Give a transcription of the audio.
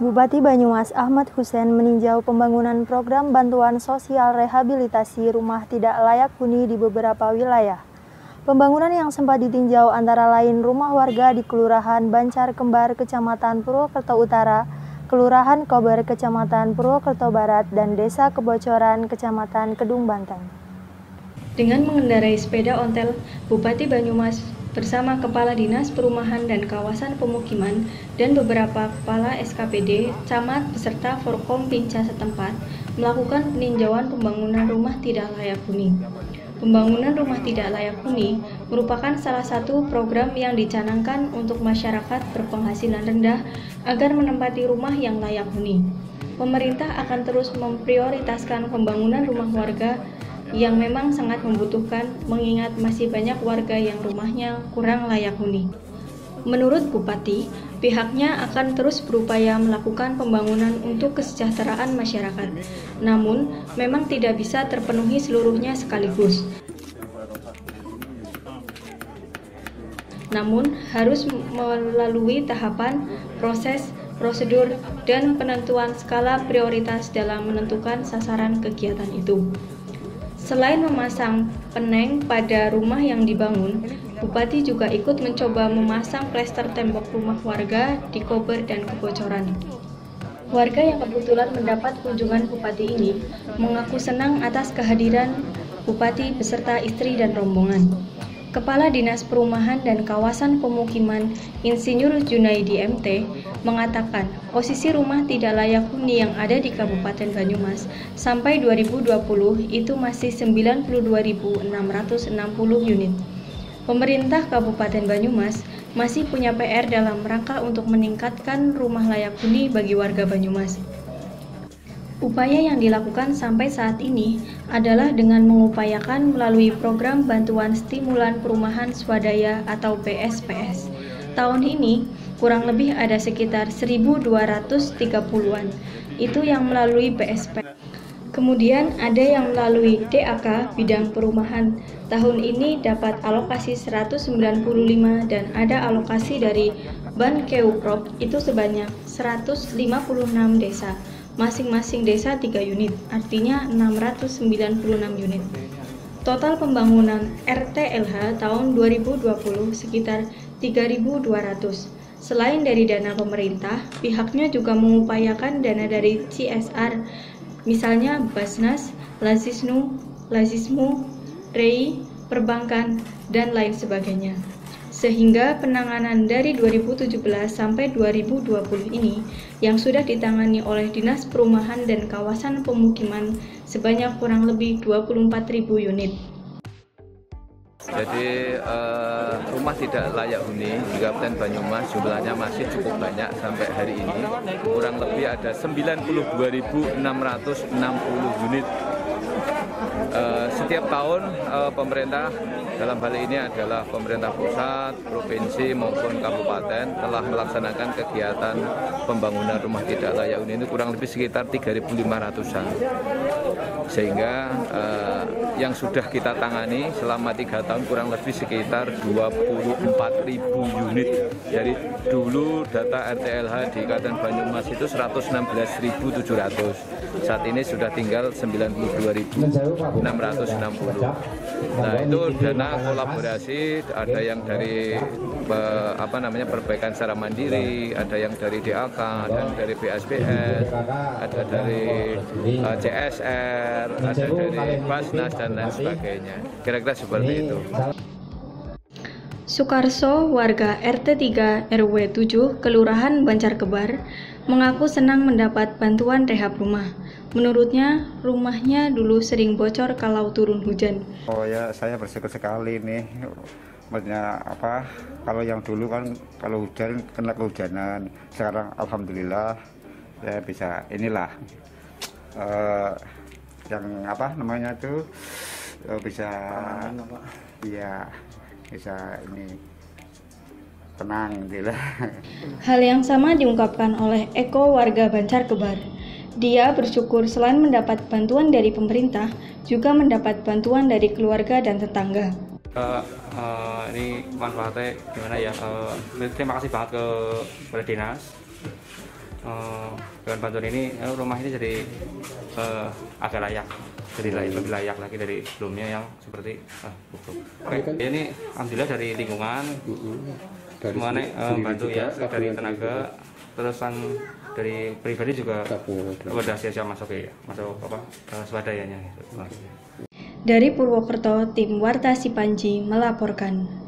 Bupati Banyumas Ahmad Hussein meninjau pembangunan program bantuan sosial rehabilitasi rumah tidak layak huni di beberapa wilayah. Pembangunan yang sempat ditinjau antara lain rumah warga di Kelurahan Bancar Kembar, Kecamatan Purwokerto Utara, Kelurahan Kober, Kecamatan Purwokerto Barat, dan Desa Kebocoran, Kecamatan Kedung Banteng. Dengan mengendarai sepeda ontel, Bupati Banyumas bersama Kepala Dinas Perumahan dan Kawasan Pemukiman dan beberapa Kepala SKPD, Camat beserta Forkom Pinca setempat melakukan peninjauan pembangunan rumah tidak layak huni. Pembangunan rumah tidak layak huni merupakan salah satu program yang dicanangkan untuk masyarakat berpenghasilan rendah agar menempati rumah yang layak huni. Pemerintah akan terus memprioritaskan pembangunan rumah warga yang memang sangat membutuhkan, mengingat masih banyak warga yang rumahnya kurang layak huni. Menurut Bupati, pihaknya akan terus berupaya melakukan pembangunan untuk kesejahteraan masyarakat. Namun, memang tidak bisa terpenuhi seluruhnya sekaligus. Namun, harus melalui tahapan, proses, prosedur, dan penentuan skala prioritas dalam menentukan sasaran kegiatan itu. Selain memasang peneng pada rumah yang dibangun, Bupati juga ikut mencoba memasang plester tembok rumah warga di Kober dan Kebocoran. Warga yang kebetulan mendapat kunjungan Bupati ini mengaku senang atas kehadiran Bupati beserta istri dan rombongan. Kepala Dinas Perumahan dan Kawasan Pemukiman Insinyur Junaidi MT mengatakan posisi rumah tidak layak huni yang ada di Kabupaten Banyumas sampai 2020 itu masih 92.660 unit. Pemerintah Kabupaten Banyumas masih punya PR dalam rangka untuk meningkatkan rumah layak huni bagi warga Banyumas. Upaya yang dilakukan sampai saat ini adalah dengan mengupayakan melalui program bantuan stimulan perumahan swadaya atau PSPS. Tahun ini kurang lebih ada sekitar 1.230-an, itu yang melalui PSP. Kemudian ada yang melalui DAK bidang perumahan. Tahun ini dapat alokasi 195 dan ada alokasi dari Bankeuprop itu sebanyak 156 desa. Masing-masing desa 3 unit, artinya 696 unit. Total pembangunan RTLH tahun 2020 sekitar 3.200. Selain dari dana pemerintah, pihaknya juga mengupayakan dana dari CSR, misalnya Basnas, Lazismu, REI, perbankan, dan lain sebagainya. Sehingga penanganan dari 2017 sampai 2020 ini yang sudah ditangani oleh Dinas Perumahan dan Kawasan Pemukiman sebanyak kurang lebih 24.000 unit. Jadi rumah tidak layak huni di Kabupaten Banyumas jumlahnya masih cukup banyak sampai hari ini. Kurang lebih ada 92.660 unit. Setiap tahun pemerintah dalam hal ini adalah pemerintah pusat, provinsi maupun kabupaten telah melaksanakan kegiatan pembangunan rumah tidak layak huni ini kurang lebih sekitar 3.500-an. Sehingga yang sudah kita tangani selama 3 tahun kurang lebih sekitar 24.000 unit. Jadi dulu data RTLH di Kabupaten Banyumas itu 116.700. Saat ini sudah tinggal 92.660. Nah, itu dana kolaborasi, ada yang dari perbaikan secara mandiri, ada yang dari DAK, ada yang dari BSPS, ada dari CSR, ada dari Basnas dan lain sebagainya. Kira-kira seperti itu. Sukarso, warga RT 3 RW 7 Kelurahan Bancar Kembar, mengaku senang mendapat bantuan rehab rumah. Menurutnya, rumahnya dulu sering bocor kalau turun hujan. Oh ya, saya bersyukur sekali nih. Maksudnya kalau yang dulu kan kalau hujan kena kehujanan. Sekarang alhamdulillah saya bisa yang bisa ini tenang gitu. Hal yang sama diungkapkan oleh Eko, warga Bancar Kembar. Dia bersyukur selain mendapat bantuan dari pemerintah, juga mendapat bantuan dari keluarga dan tetangga. Ini manfaatnya gimana ya? Terima kasih banget kepada dinas. dengan bantuan ini rumah ini jadi agak layak, jadi lebih layak lagi dari sebelumnya yang seperti ini alhamdulillah dari lingkungan semuanya bantu ya, dari tenaga, terus kan dari pribadi juga udah siap-siap masuk swadayanya. Dari Purwokerto, tim Warta Sipanji melaporkan.